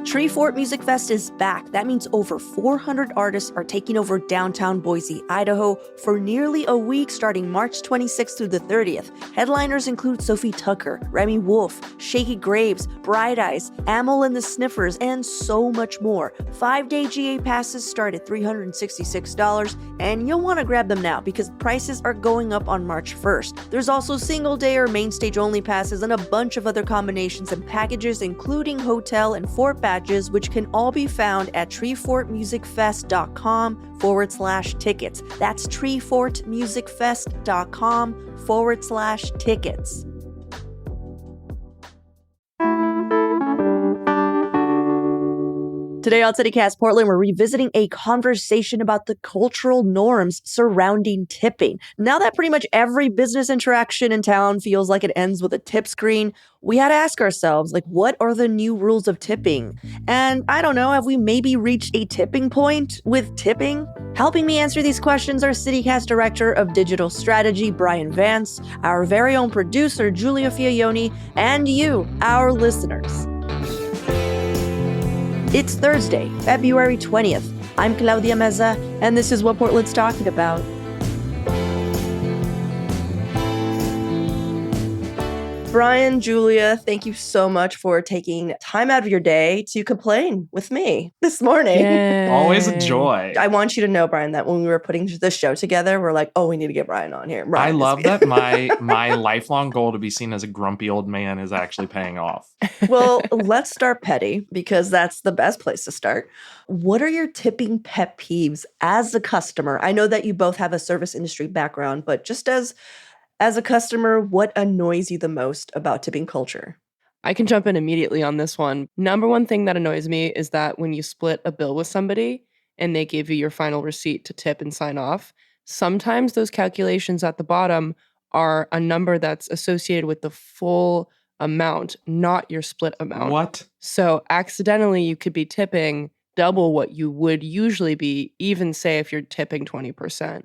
Treefort Music Fest is back. That means over 400 artists are taking over downtown Boise, Idaho for nearly a week starting March 26th through the 30th. Headliners include Sophie Tucker, Remy Wolf, Shaky Graves, Bright Eyes, Amel and the Sniffers, and so much more. 5-day GA passes start at $366, and you'll want to grab them now because prices are going up on March 1st. There's also single day or main stage only passes and a bunch of other combinations and packages, including hotel and fort badges, which can all be found at treefortmusicfest.com/tickets. That's treefortmusicfest.com/tickets. Today on CityCast Portland, we're revisiting a conversation about the cultural norms surrounding tipping. Now that pretty much every business interaction in town feels like it ends with a tip screen, we had to ask ourselves, what are the new rules of tipping? And I don't know, have we maybe reached a tipping point with tipping? Helping me answer these questions are CityCast Director of Digital Strategy, Bryan Vance, our very own producer, Giulia Fiaoni, and you, our listeners. It's Thursday, February 20th. I'm Claudia Meza, and this is what Portland's talking about. Bryan, Giulia, thank you so much for taking time out of your day to complain with me this morning. Yay. Always a joy. I want you to know, Bryan, that when we were putting the show together, we're like, oh, we need to get Bryan on here. I love that my lifelong goal to be seen as a grumpy old man is actually paying off. Well, let's start petty because that's the best place to start. What are your tipping pet peeves as a customer? I know that you both have a service industry background, but just as a customer, what annoys you the most about tipping culture? I can jump in immediately on this one. Number one thing that annoys me is that when you split a bill with somebody and they give you your final receipt to tip and sign off, sometimes those calculations at the bottom are a number that's associated with the full amount, not your split amount. What? So accidentally, you could be tipping double what you would usually be, even say if you're tipping 20%,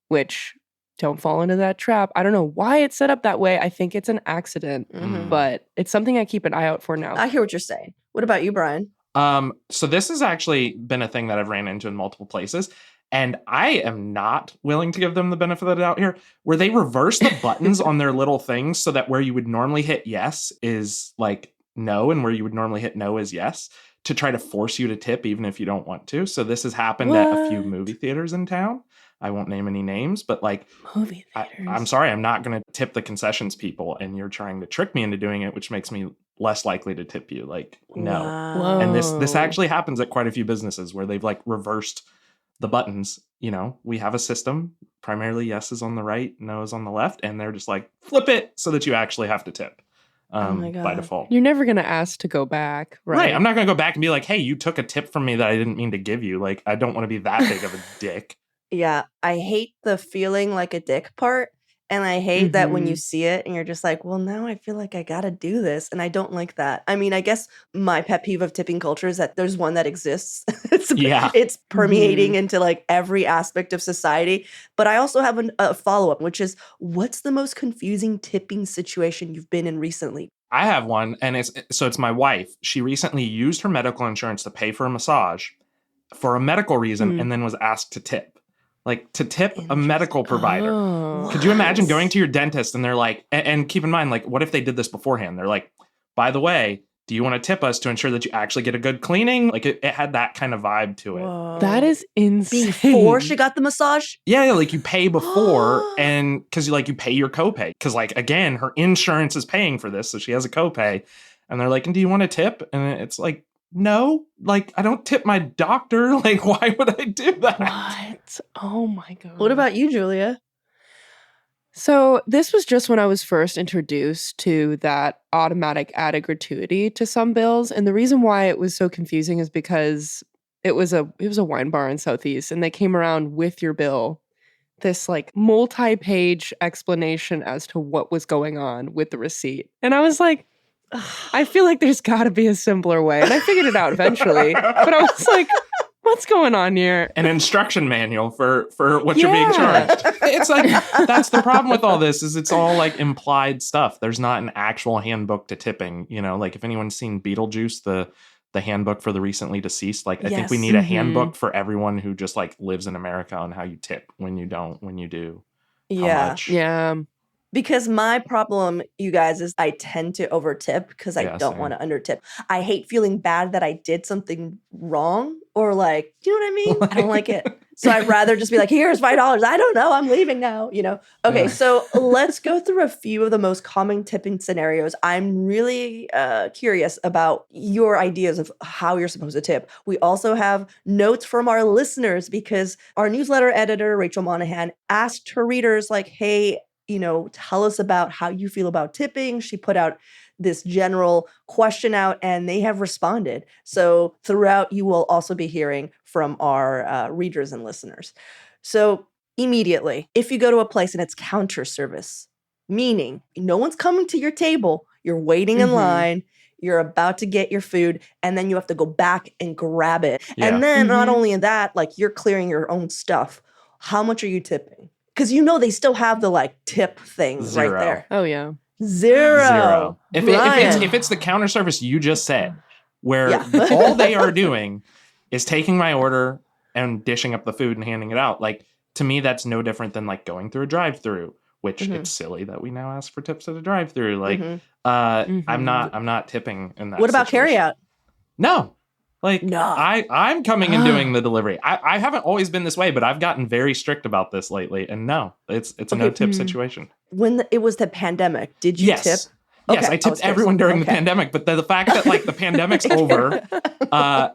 which... don't fall into that trap. I don't know why it's set up that way. I think it's an accident, but it's something I keep an eye out for now. I hear what you're saying. What about you, Bryan? So this has actually been a thing that I've ran into in multiple places, and I am not willing to give them the benefit of the doubt here, where they reverse the buttons on their little things so that where you would normally hit yes is like no, and where you would normally hit no is yes, to try to force you to tip even if you don't want to. So this has happened at a few movie theaters in town. I won't name any names, but movie theaters. I'm sorry, I'm not going to tip the concessions people, and you're trying to trick me into doing it, which makes me less likely to tip you. No. Wow. And this actually happens at quite a few businesses where they've reversed the buttons. We have a system, primarily yes is on the right, no is on the left, and they're just flip it so that you actually have to tip. By default. You're never going to ask to go back, right? Right. I'm not going to go back and be like, hey, you took a tip from me that I didn't mean to give you. I don't want to be that big of a dick. Yeah, I hate the feeling like a dick part. And I hate that when you see it and you're just like, well, now I feel like I got to do this. And I don't like that. I mean, I guess my pet peeve of tipping culture is that there's one that exists. It's permeating into every aspect of society. But I also have a follow-up, which is, what's the most confusing tipping situation you've been in recently? I have one, and it's my wife. She recently used her medical insurance to pay for a massage for a medical reason and then was asked to tip. To tip a medical provider. Oh. Could you imagine going to your dentist and they're like, and keep in mind, what if they did this beforehand? They're like, by the way, do you want to tip us to ensure that you actually get a good cleaning? It had that kind of vibe to it. Whoa. That is insane. Before she got the massage? Yeah, you pay before, and because you pay your copay. Because again, her insurance is paying for this, so she has a copay. And they're like, and do you want to tip? And it's like, no, I don't tip my doctor. Why would I do that? What? Oh my God. What about you, Giulia? So this was just when I was first introduced to that automatic added gratuity to some bills. And the reason why it was so confusing is because it was a wine bar in Southeast, and they came around with your bill, this multi-page explanation as to what was going on with the receipt. And I was like, I feel like there's got to be a simpler way. And I figured it out eventually. But I was like, what's going on here? An instruction manual for what you're being charged. It's that's the problem with all this is it's all implied stuff. There's not an actual handbook to tipping. If anyone's seen Beetlejuice, the handbook for the recently deceased. Like, I think we Yes. need a handbook for everyone who just like lives in America on how you tip, when you don't, when you do, how Yeah. much. Yeah. Because my problem, you guys, is I tend to overtip because I Yeah, don't same. want to undertip. I hate feeling bad that I did something wrong, or like, do you know what I mean? I don't like it. So I'd rather just be like, here's $5. I don't know. I'm leaving now, you know? Okay, Yeah. so let's go through a few of the most common tipping scenarios. I'm really curious about your ideas of how you're supposed to tip. We also have notes from our listeners because our newsletter editor, Rachel Monahan, asked her readers like, hey, you know, tell us about how you feel about tipping. She put out this general question out and they have responded. So throughout, you will also be hearing from our readers and listeners. So immediately, if you go to a place and it's counter service, meaning no one's coming to your table, you're waiting in line, you're about to get your food, and then you have to go back and grab it. Yeah. And then not only that, like you're clearing your own stuff. How much are you tipping? Because you know they still have the like tip thing Zero. right there. Oh, yeah. Zero. If it's the counter service you just said, where Yeah. all they are doing is taking my order and dishing up the food and handing it out, like, to me, that's no different than like going through a drive-through, which it's silly that we now ask for tips at a drive-through. Like, I'm not tipping in that. What about situation. carryout? No. Like, No. I'm coming and doing the delivery. I haven't always been this way, but I've gotten very strict about this lately. And no, it's a no tip situation. When it was the pandemic, did you tip? Yes, Okay, I tipped everyone during the pandemic. But the fact that like the pandemic's over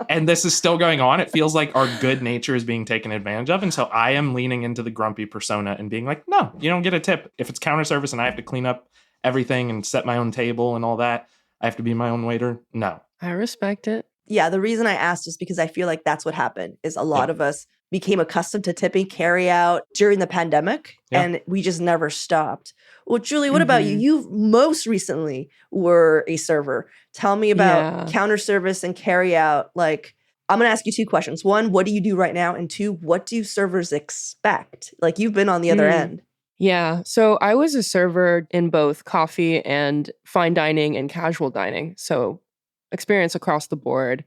and this is still going on, it feels like our good nature is being taken advantage of. And so I am leaning into the grumpy persona and being like, no, you don't get a tip. If it's counter service and I have to clean up everything and set my own table and all that, I have to be my own waiter. No. I respect it. Yeah, the reason I asked is because I feel like that's what happened is a lot of us became accustomed to tipping carry out during the pandemic and we just never stopped. Well, Julie, what about you? You most recently were a server. Tell me about counter service and carry out. Like, I'm going to ask you two questions. One, what do you do right now? And two, what do servers expect? Like, you've been on the other end. Yeah. So I was a server in both coffee and fine dining and casual dining. So experience across the board.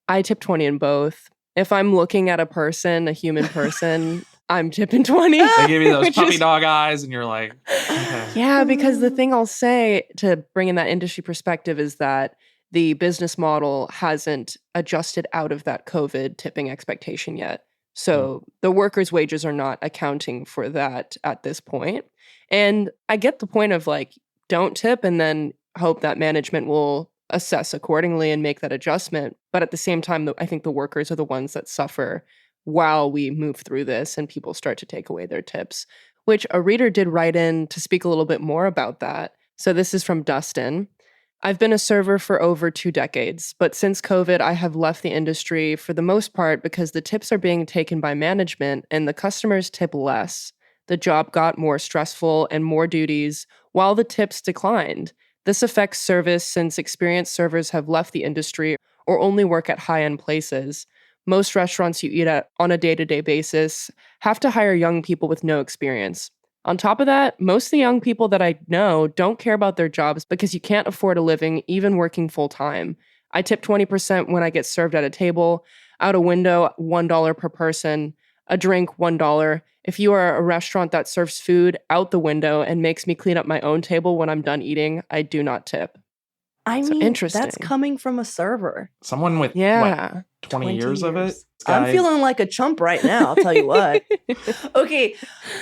I tip 20 in both. If I'm looking at a person, a human person, I'm tipping 20. They give you those puppy dog eyes and you're like, okay. Yeah, because the thing I'll say to bring in that industry perspective is that the business model hasn't adjusted out of that COVID tipping expectation yet. So the workers' wages are not accounting for that at this point. And I get the point of like, don't tip and then hope that management will assess accordingly and make that adjustment. But at the same time, I think the workers are the ones that suffer while we move through this and people start to take away their tips, which a reader did write in to speak a little bit more about that. So this is from Dustin. I've been a server for over 2 decades, but since COVID, I have left the industry for the most part because the tips are being taken by management and the customers tip less. The job got more stressful and more duties while the tips declined. This affects service since experienced servers have left the industry or only work at high-end places. Most restaurants you eat at on a day-to-day basis have to hire young people with no experience. On top of that, most of the young people that I know don't care about their jobs because you can't afford a living even working full-time. I tip 20% when I get served at a table, out a window $1 per person, a drink $1. If you are a restaurant that serves food out the window and makes me clean up my own table when I'm done eating, I do not tip. I So mean, interesting. that's coming from a server. Someone with what, 20 years of it? I'm feeling like a chump right now, I'll tell you what. Okay,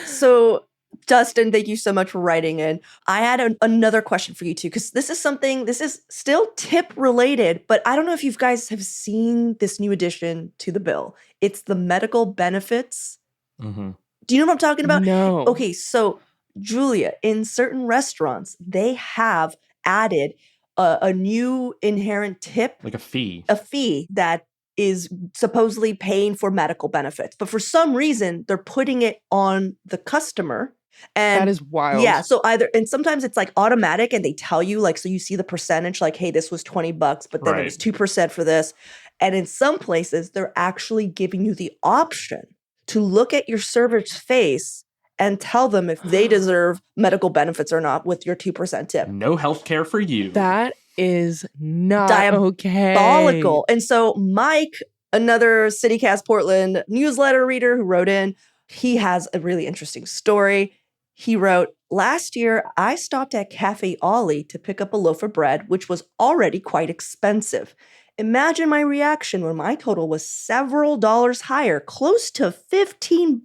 so Dustin, thank you so much for writing in. I had another question for you too, because this is still tip related, but I don't know if you guys have seen this new addition to the bill. It's the medical benefits. Do you know what I'm talking about? No. Okay, so Julia, in certain restaurants, they have added a new inherent tip. Like a fee. A fee that is supposedly paying for medical benefits. But for some reason, they're putting it on the customer. And that is wild. Yeah, so and sometimes it's like automatic and they tell you, like, so you see the percentage, like, hey, this was $20, but then it was 2% for this. And in some places, they're actually giving you the option to look at your server's face and tell them if they deserve medical benefits or not with your 2% tip. No health care for you. That is not okay. Diabolical. And so Mike, another CityCast Portland newsletter reader who wrote in, he has a really interesting story. He wrote, last year, I stopped at Cafe Ollie to pick up a loaf of bread, which was already quite expensive. Imagine my reaction when my total was several dollars higher, close to $15.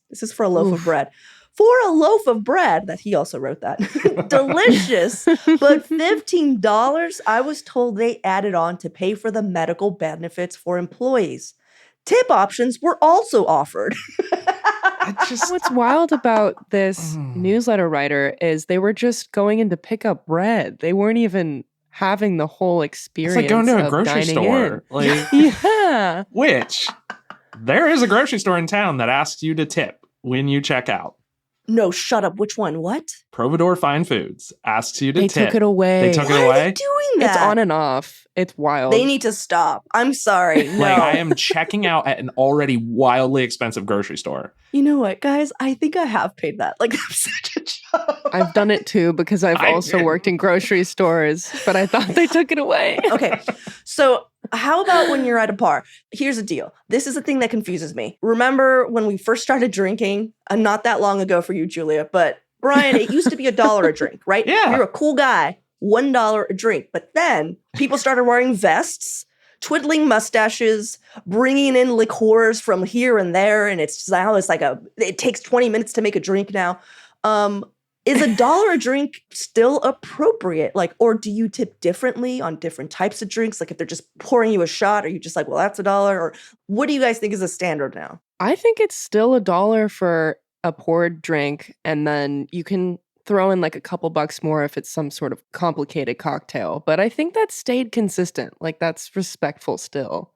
This is for a loaf of bread. For a loaf of bread, that he also wrote that, delicious, but $15, I was told they added on to pay for the medical benefits for employees. Tip options were also offered. What's wild about this newsletter writer is they were just going in to pick up bread. They weren't even having the whole experience. It's like going to a grocery store. Like, yeah. Which, there is a grocery store in town that asks you to tip when you check out. No, shut up. Which one? What? Providore Fine Foods asks you to tip. They took it away. They took it away? Why are they doing that? It's on and off. It's wild. They need to stop. I'm sorry. No. Like, I am checking out at an already wildly expensive grocery store. You know what, guys? I think I have paid that. Like, I'm such a joke. I've done it too because I've also worked in grocery stores, but I thought they took it away. Okay. So how about when you're at a bar? Here's the deal. This is the thing that confuses me. Remember when we first started drinking, not that long ago for you, Giulia, but Bryan, it used to be $1 a drink, right? Yeah. You're a cool guy, $1 a drink. But then people started wearing vests, twiddling mustaches, bringing in liqueurs from here and there. And it's now it takes 20 minutes to make a drink now. Is $1 a drink still appropriate? Like, or do you tip differently on different types of drinks? Like if they're just pouring you a shot, are you just like, well, that's $1? Or what do you guys think is a standard now? I think it's still $1 for a poured drink. And then you can throw in like a couple bucks more if it's some sort of complicated cocktail. But I think that's stayed consistent. Like that's respectful still.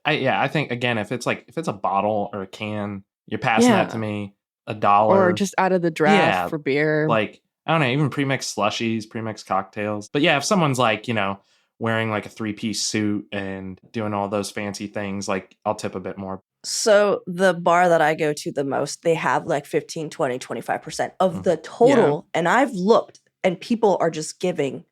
I think, again, if it's a bottle or a can, you're passing that to me. $1. Or just out of the draft for beer. Like, I don't know, even pre-mixed slushies, pre-mixed cocktails. But yeah, if someone's like, wearing like a 3-piece suit and doing all those fancy things, like I'll tip a bit more. So the bar that I go to the most, they have like 15, 20, 25% of the total. Yeah. And I've looked and people are just giving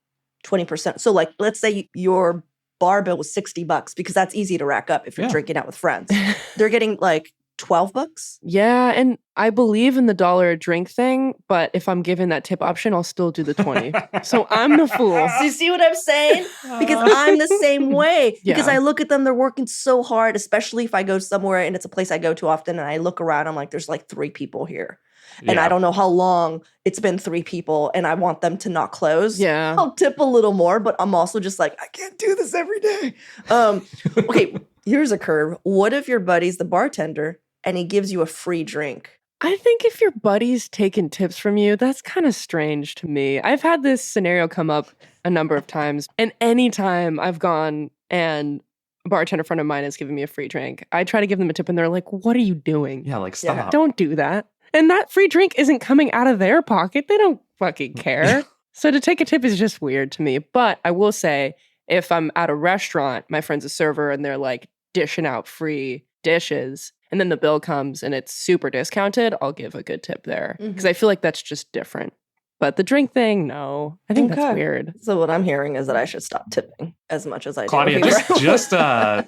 20%. So like, let's say your bar bill was $60 because that's easy to rack up if you're drinking out with friends. They're getting like $12. Yeah, and I believe in the $1 a drink thing, but if I'm given that tip option, I'll still do the 20. So I'm the fool. So you see what I'm saying? Because I'm the same way. Because I look at them, they're working so hard, especially if I go somewhere and it's a place I go to often and I look around, I'm like, there's like 3 people here. And I don't know how long it's been 3 people and I want them to not close. Yeah. I'll tip a little more, but I'm also just like, I can't do this every day. Okay, here's a curve. What if your buddy's the bartender and he gives you a free drink? I think if your buddy's taking tips from you, that's kind of strange to me. I've had this scenario come up a number of times. And anytime I've gone and a bartender friend of mine has given me a free drink, I try to give them a tip and they're like, what are you doing? Yeah, like, stop. Don't do that. And that free drink isn't coming out of their pocket. They don't fucking care. So to take a tip is just weird to me. But I will say, if I'm at a restaurant, my friend's a server and they're like dishing out free dishes, and then the bill comes and it's super discounted, I'll give a good tip there. Because I feel like that's just different. But the drink thing, no. I think that's weird. So what I'm hearing is that I should stop tipping as much as I do. Claudia, just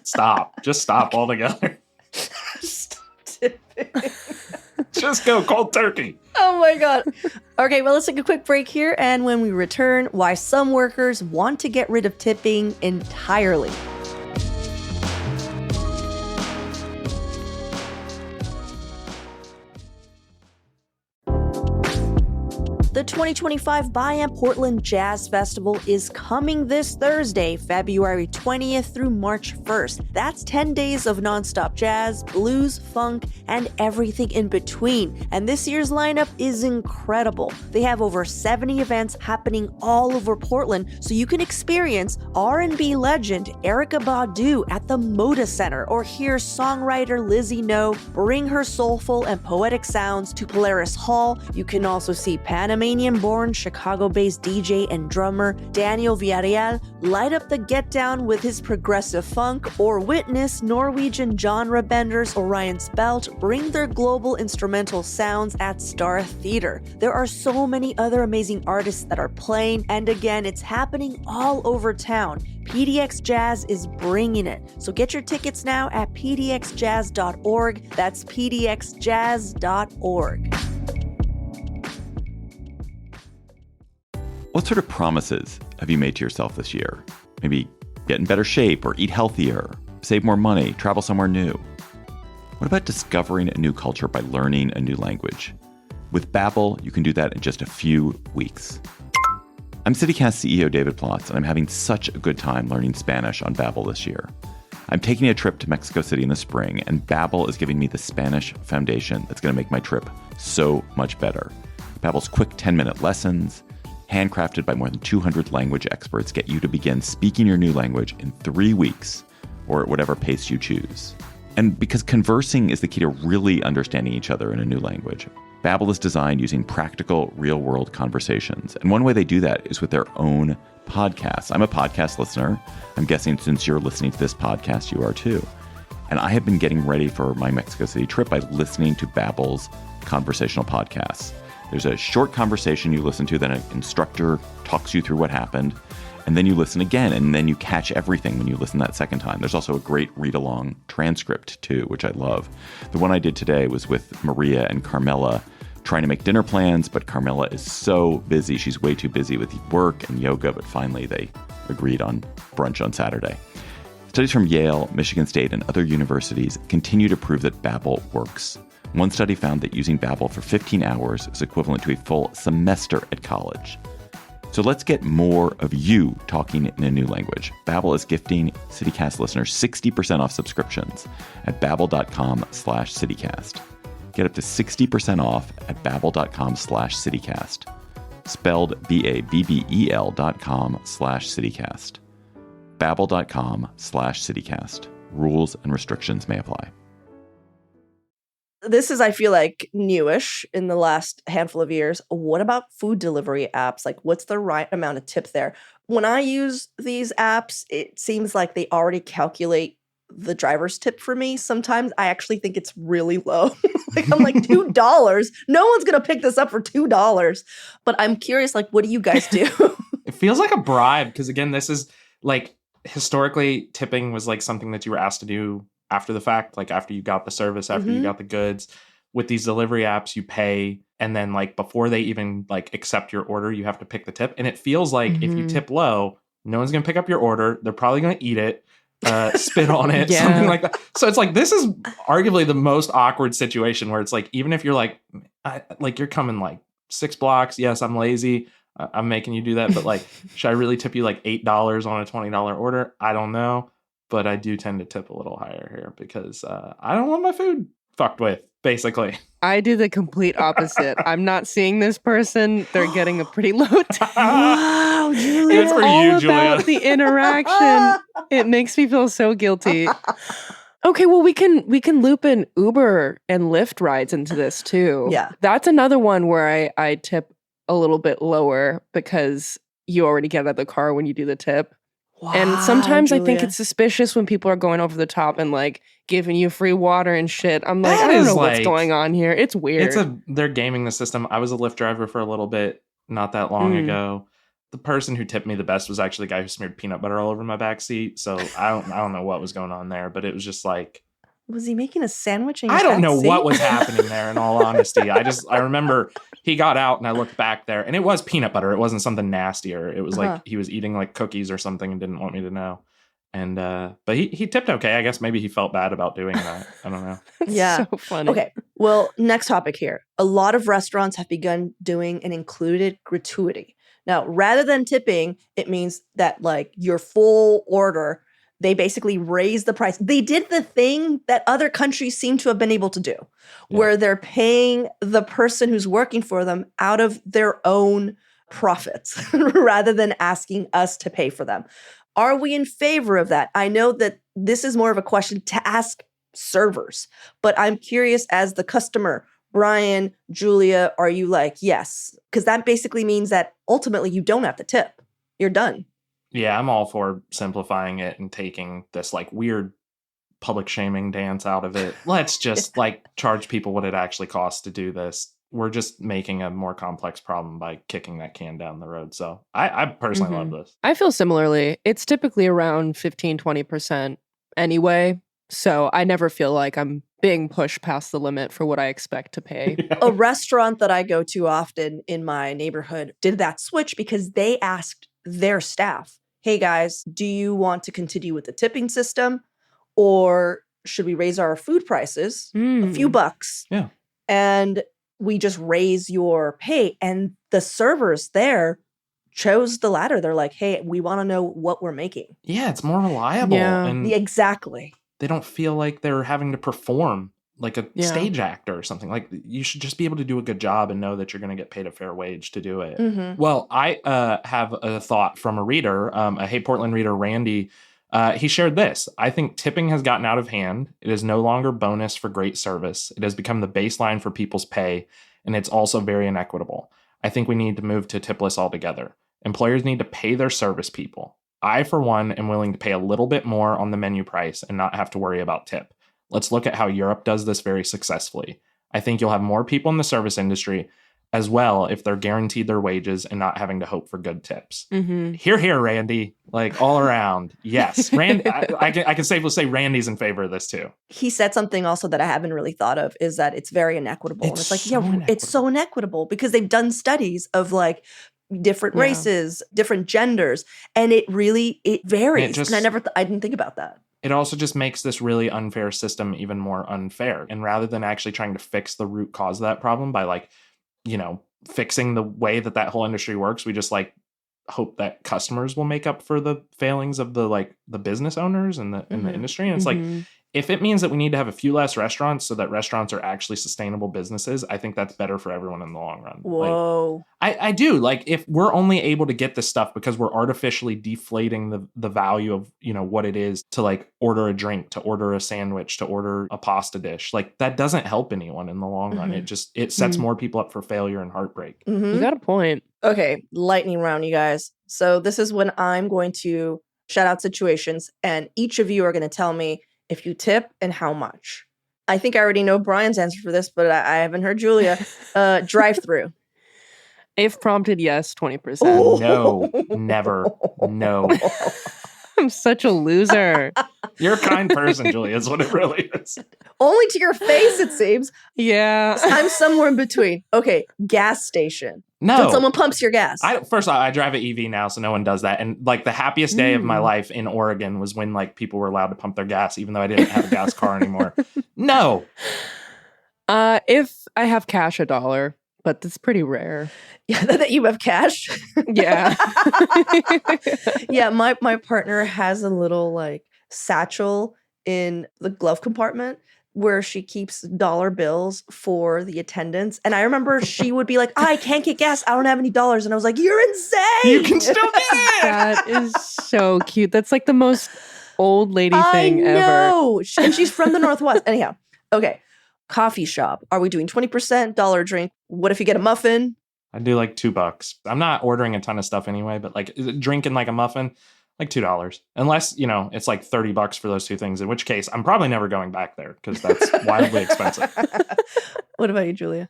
stop. Just stop altogether. Stop tipping. Just go cold turkey. Oh my God. Okay, well, let's take a quick break here. And when we return, why some workers want to get rid of tipping entirely. The 2025 Bryan M Portland Jazz Festival is coming this Thursday, February 20th through March 1st. That's 10 days of nonstop jazz, blues, funk, and everything in between. And this year's lineup is incredible. They have over 70 events happening all over Portland, so you can experience R&B legend Erykah Badu at the Moda Center, or hear songwriter Lizzie No bring her soulful and poetic sounds to Polaris Hall. You can also see Panamanian Romanian-born, Chicago-based DJ and drummer Daniel Villarreal light up the get down with his progressive funk, or witness Norwegian genre benders Orion Spelt bring their global instrumental sounds at Star Theater. There are so many other amazing artists that are playing, and again, it's happening all over town. PDX Jazz is bringing it. So get your tickets now at pdxjazz.org. That's pdxjazz.org. What sort of promises have you made to yourself this year? Maybe get in better shape or eat healthier, save more money, travel somewhere new. What about discovering a new culture by learning a new language? With Babbel, you can do that in just a few weeks. I'm CityCast CEO David Plotz, and I'm having such a good time learning Spanish on Babbel this year. I'm taking a trip to Mexico City in the spring, and Babbel is giving me the Spanish foundation that's going to make my trip so much better. Babbel's quick 10-minute lessons, handcrafted by more than 200 language experts, get you to begin speaking your new language in 3 weeks, or at whatever pace you choose. And because conversing is the key to really understanding each other in a new language, Babbel is designed using practical, real-world conversations. And one way they do that is with their own podcasts. I'm a podcast listener. I'm guessing since you're listening to this podcast, you are too. And I have been getting ready for my Mexico City trip by listening to Babbel's conversational podcasts. There's a short conversation you listen to, then an instructor talks you through what happened, and then you listen again, and then you catch everything when you listen that second time. There's also a great read-along transcript, too, which I love. The one I did today was with Maria and Carmela trying to make dinner plans, but Carmela is so busy. She's way too busy with work and yoga, but finally they agreed on brunch on Saturday. Studies from Yale, Michigan State, and other universities continue to prove that Babbel works. One study found that using Babbel for 15 hours is equivalent to a full semester at college. So let's get more of you talking in a new language. Babbel is gifting CityCast listeners 60% off subscriptions at babbel.com/CityCast. Get up to 60% off at babbel.com/CityCast. Spelled BABBEL.com/CityCast. Babbel.com/CityCast. Rules and restrictions may apply. This is, I feel like, newish in the last handful of years. What about food delivery apps? Like, what's the right amount of tip there? When I use these apps, it seems like they already calculate the driver's tip for me. Sometimes I actually think it's really low. I'm like, $2? No one's going to pick this up for $2. But I'm curious, like, what do you guys do? It feels like a bribe because, again, this is like historically tipping was like something that you were asked to do after the fact, like after you got the service, after you got the goods. With these delivery apps, you pay, and then like before they even like accept your order, you have to pick the tip. And it feels like if you tip low, no one's going to pick up your order. They're probably going to eat it, spit on it, something like that. So it's like, this is arguably the most awkward situation where it's like, even if you're like you're coming like 6 blocks. Yes, I'm lazy. I'm making you do that. But like, should I really tip you like $8 on a $20 order? I don't know. But I do tend to tip a little higher here because I don't want my food fucked with, basically. I do the complete opposite. I'm not seeing this person. They're getting a pretty low tip. Wow, Giulia. Good for all you, about Giulia. the interaction. It makes me feel so guilty. Okay, well, we can loop in Uber and Lyft rides into this too. Yeah. That's another one where I tip a little bit lower because you already get out of the car when you do the tip. Wow, And sometimes I think Giulia. it's suspicious when people are going over the top and like giving you free water and shit. I'm like, That I don't is know what's like- going on here. It's weird. They're gaming the system. I was a Lyft driver for a little bit not that long ago. The person who tipped me the best was actually the guy who smeared peanut butter all over my back seat. So I don't know what was going on there, but it was just like, Was he making a sandwich? In I don't know what was. was happening there, in all honesty. I remember he got out and I looked back there and it was peanut butter. It wasn't something nastier. It was like he was eating like cookies or something and didn't want me to know. And but he tipped okay. I guess maybe he felt bad about doing that. I don't know. Yeah. So funny. Okay. Well, next topic here. A lot of restaurants have begun doing an included gratuity. Now, rather than tipping, it means that like your full order, they basically raise the price. They did the thing that other countries seem to have been able to do, where they're paying the person who's working for them out of their own profits rather than asking us to pay for them. Are we in favor of that? I know that this is more of a question to ask servers, but I'm curious as the customer, Bryan, Giulia, are you like, yes? Because that basically means that ultimately you don't have to tip. You're done. Yeah, I'm all for simplifying it and taking this like weird public shaming dance out of it. Let's just like charge people what it actually costs to do this. We're just making a more complex problem by kicking that can down the road. So I personally love this. I feel similarly. It's typically around 15-20% anyway. So I never feel like I'm being pushed past the limit for what I expect to pay. Yeah. A restaurant that I go to often in my neighborhood did that switch because they asked their staff, hey guys, do you want to continue with the tipping system or should we raise our food prices a few bucks? Yeah. And we just raise your pay. And the servers there chose the latter. They're like, hey, we want to know what we're making. Yeah, it's more reliable. Yeah. And Exactly. they don't feel like they're having to perform like a Yeah. stage actor or something. Like you should just be able to do a good job and know that you're going to get paid a fair wage to do it. Mm-hmm. Well, I have a thought from a reader, a Hey Portland reader, Randy. He shared this. I think tipping has gotten out of hand. It is no longer bonus for great service. It has become the baseline for people's pay, and it's also very inequitable. I think we need to move to tipless altogether. Employers need to pay their service people. I, for one, am willing to pay a little bit more on the menu price and not have to worry about tip. Let's look at how Europe does this very successfully. I think you'll have more people in the service industry as well if they're guaranteed their wages and not having to hope for good tips. Hear, hear, Randy. Like all around. Yes. Randy, I can safely say Randy's in favor of this too. He said something also that I haven't really thought of is that it's very inequitable. And It's it's like, so yeah, it's so inequitable because they've done studies of like different Yeah. races, different genders, and it varies. just- And I didn't think about that. It also just makes this really unfair system even more unfair. And rather than actually trying to fix the root cause of that problem by like, fixing the way that whole industry works, we just like hope that customers will make up for the failings of the business owners and the industry. And it's like, if it means that we need to have a few less restaurants so that restaurants are actually sustainable businesses, I think that's better for everyone in the long run. Whoa. I do. Like, if we're only able to get this stuff because we're artificially deflating the value of, what it is to like order a drink, to order a sandwich, to order a pasta dish, like that doesn't help anyone in the long run. It sets more people up for failure and heartbreak. You got a point. Okay, lightning round, you guys. So this is when I'm going to shout out situations, and each of you are going to tell me if you tip and how much. I think I already know Bryan's answer for this, but I haven't heard Giulia. Drive-through. If prompted, yes, 20%. No, never. No. I'm such a loser. You're a kind person, Julia, is what it really is. Only to your face, it seems. Yeah. I'm somewhere in between. Okay, gas station. No. When someone pumps your gas. First of all, I drive an EV now, so no one does that. And like the happiest day of my life in Oregon was when like people were allowed to pump their gas, even though I didn't have a gas car anymore. No. If I have cash, $1, but that's pretty rare. Yeah, that you have cash. Yeah. Yeah, my partner has a little like satchel in the glove compartment where she keeps dollar bills for the attendants. And I remember she would be like, I can't get gas. I don't have any dollars. And I was like, you're insane. You can still get it. That is so cute. That's like the most old lady thing I ever. know. And she's from the Northwest. Anyhow, okay. Coffee shop. Are we doing 20% dollar drink? What if you get a muffin? I do like $2. I'm not ordering a ton of stuff anyway, but like drinking like a muffin, like $2. Unless, it's like $30 for those two things, in which case I'm probably never going back there because that's wildly expensive. What about you, Giulia?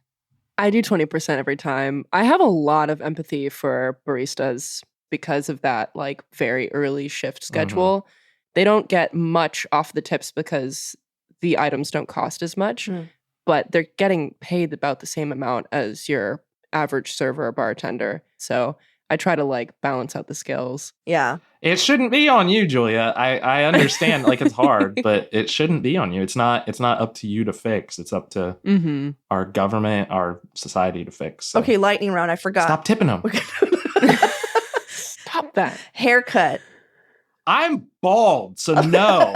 I do 20% every time. I have a lot of empathy for baristas because of that like very early shift schedule. They don't get much off the tips because the items don't cost as much, but they're getting paid about the same amount as your average server or bartender. So I try to like balance out the scales. Yeah. It shouldn't be on you, Julia. I understand like it's hard, but it shouldn't be on you. It's not up to you to fix. It's up to our government, our society to fix. So Okay, lightning round. I forgot. stop tipping them. Stop that. Haircut. I'm bald, so no.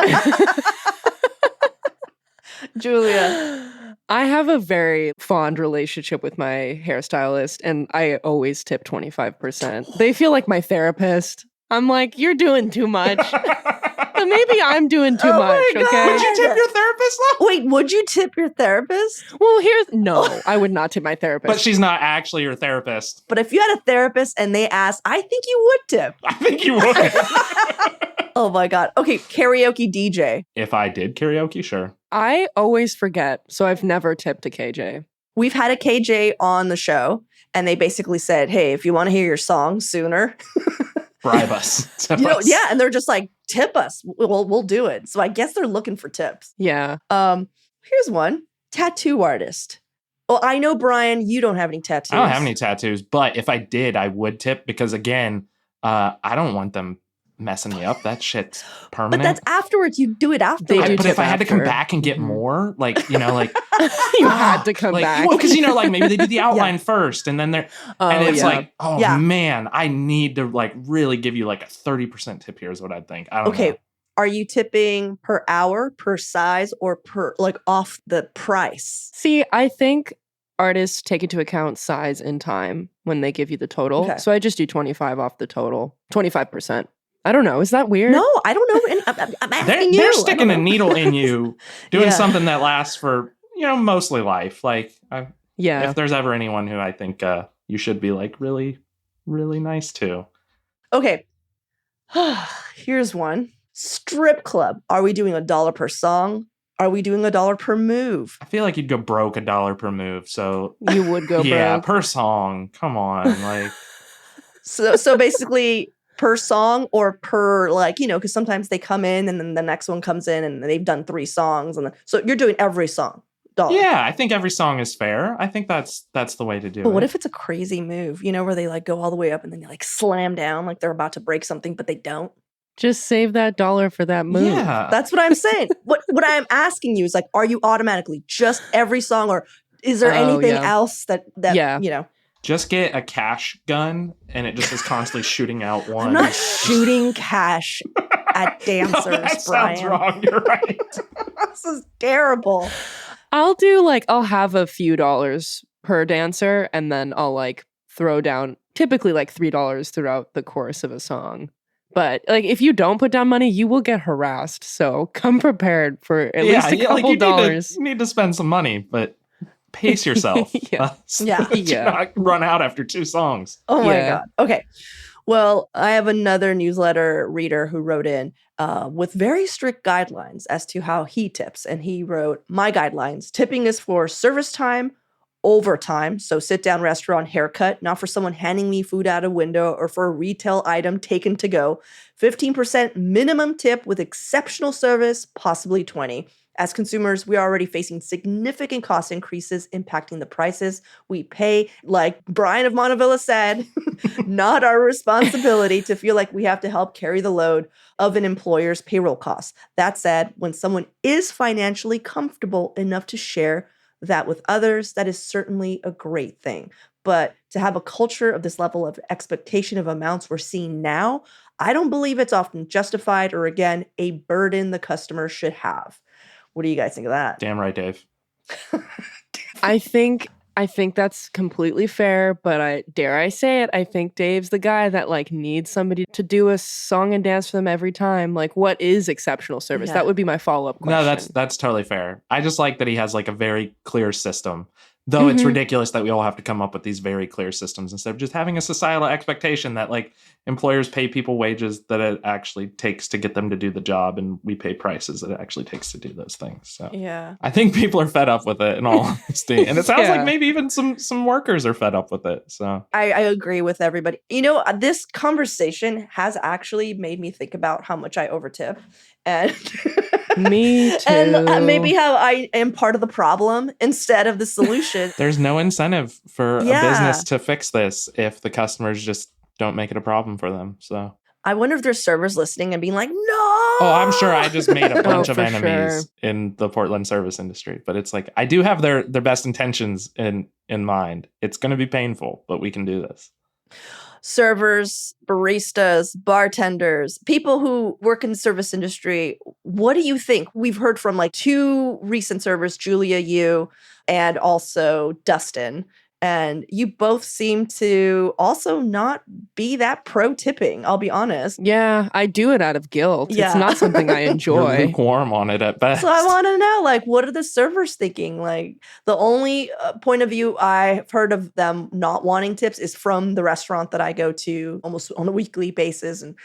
Giulia. I have a very fond relationship with my hairstylist, and I always tip 25%. They feel like my therapist. I'm like, you're doing too much. maybe I'm doing too Oh much, my okay? God. Would you tip your therapist though? Wait, would you tip your therapist? Well, no, I would not tip my therapist. But she's not actually your therapist. But if you had a therapist and they asked, I think you would tip. I think you would. Oh my God. Okay, karaoke DJ. If I did karaoke, sure. I always forget, so I've never tipped a KJ. We've had a KJ on the show, and they basically said, hey, if you want to hear your song sooner, Bribe us. Tip us. yeah, and they're just like, tip us. We'll do it. So I guess they're looking for tips. Yeah. Here's one. Tattoo artist. Well, I know, Brian, you don't have any tattoos. I don't have any tattoos, but if I did, I would tip because again, I don't want them messing me up. That shit's permanent. But that's afterwards. You do it afterwards. do But tip if I had to come after. back and get more, like, you know, like You had to come like, back. well, because you know, like maybe they do the outline first, and then they're and it's yeah. like, oh Yeah. man, I need to like really give you like a 30% tip here is what I'd think. I don't Okay. know. Are you tipping per hour, per size, or per like off the price? See, I think artists take into account size and time when they give you the total. Okay. So I just do 25 off the total, 25%. I don't know. Is that weird? No, I don't know. I'm asking you. They're I sticking don't a know. needle in you, doing Yeah. something that lasts for, you know, mostly life. Like, Yeah. if there's ever anyone who I think you should be like really, really nice to. Okay. Here's one. Strip club. Are we doing $1 per song? Are we doing $1 per move? I feel like you'd go broke $1 per move. So You would go yeah, broke. per song. Come on, like So basically per song or per like, you know, because sometimes they come in and then the next one comes in and they've done 3 songs. And then, so you're doing every song. $1. yeah. I think every song is fair. I think that's the way to do But it. what if it's a crazy move, you know, where they like go all the way up and then they like slam down like they're about to break something, but they don't? Just save that dollar for that move. Yeah, That's what I'm saying. What I'm asking you is like, are you automatically just every song, or is there Oh, anything yeah. else that Yeah. you know? just get a cash gun and it just is constantly shooting out one. I'm not shooting cash at dancers, that Brian. sounds wrong. You're right. This is terrible. I'll have a few dollars per dancer and then I'll like throw down typically like $3 throughout the course of a song. But like if you don't put down money, you will get harassed. So come prepared for at least a couple dollars. You need to spend some money, but pace yourself. Yeah. Yeah. Do Yeah. not run out after 2 songs. Oh my Yeah. God. Okay. Well, I have another newsletter reader who wrote in with very strict guidelines as to how he tips. And he wrote, my guidelines, tipping is for service time, overtime, so sit down restaurant haircut, not for someone handing me food out a window or for a retail item taken to go. 15% minimum tip with exceptional service, possibly 20. As consumers, we are already facing significant cost increases impacting the prices we pay. Like Bryan of Montevilla said, not our responsibility to feel like we have to help carry the load of an employer's payroll costs. That said, when someone is financially comfortable enough to share that with others, that is certainly a great thing. But to have a culture of this level of expectation of amounts we're seeing now, I don't believe it's often justified or, again, a burden the customer should have. What do you guys think of that? Damn right, Dave. I think that's completely fair, but dare I say it, I think Dave's the guy that like needs somebody to do a song and dance for them every time. Like, what is exceptional service? Yeah. That would be my follow-up question. No, that's totally fair. I just like that he has like a very clear system. Though it's Mhm. ridiculous that we all have to come up with these very clear systems instead of just having a societal expectation that like employers pay people wages that it actually takes to get them to do the job, and we pay prices that it actually takes to do those things. So Yeah. I think people are fed up with it in all honesty. And it sounds Yeah. like maybe even some workers are fed up with it. So I agree with everybody. You know, this conversation has actually made me think about how much I overtip. And Me too. and maybe how I am part of the problem instead of the solution. there's no incentive for Yeah. a business to fix this if the customers just don't make it a problem for them. So I wonder if there's servers listening and being like, no. oh, I'm sure I just made a bunch of for enemies in the Portland service industry. But it's like I do have their best intentions in mind. It's gonna be painful, but we can do this. Servers, baristas, bartenders, people who work in the service industry. What do you think? We've heard from like 2 recent servers, Giulia, you, and also Dustin. And you both seem to also not be that pro tipping, I'll be honest. Yeah, I do it out of guilt. Yeah. It's not something I You're enjoy. lukewarm on it at best. So I want to know, like, what are the servers thinking? Like, the only point of view I've heard of them not wanting tips is from the restaurant that I go to almost on a weekly basis. And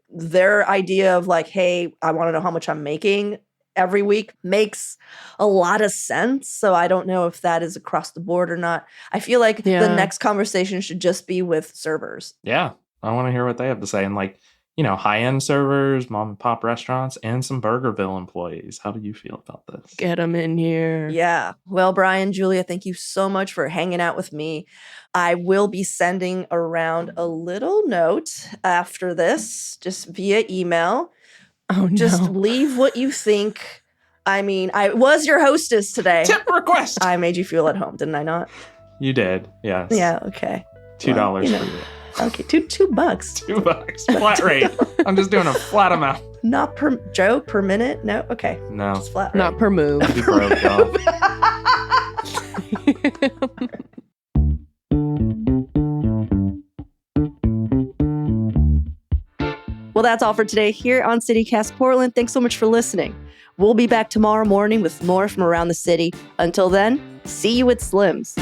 their idea of like, hey, I want to know how much I'm making every week makes a lot of sense. So I don't know if that is across the board or not. I feel like the next conversation should just be with servers. Yeah, I want to hear what they have to say. And like, high-end servers, mom and pop restaurants, and some Burgerville employees. How do you feel about this? Get them in here. Yeah. Well, Bryan, Giulia, thank you so much for hanging out with me. I will be sending around a little note after this, just via email. Oh, no. Just leave what you think. I mean, I was your hostess today. Tip request! I made you feel at home, didn't I not? You did, yes. Yeah, okay. $2 for you. Okay, $2. $2. Flat rate. I'm just doing a flat amount. Not per minute? No? Okay. No. It's flat rate. Not per move. Be broke, y'all. Well, that's all for today here on CityCast Portland. Thanks so much for listening. We'll be back tomorrow morning with more from around the city. Until then, see you at Slim's.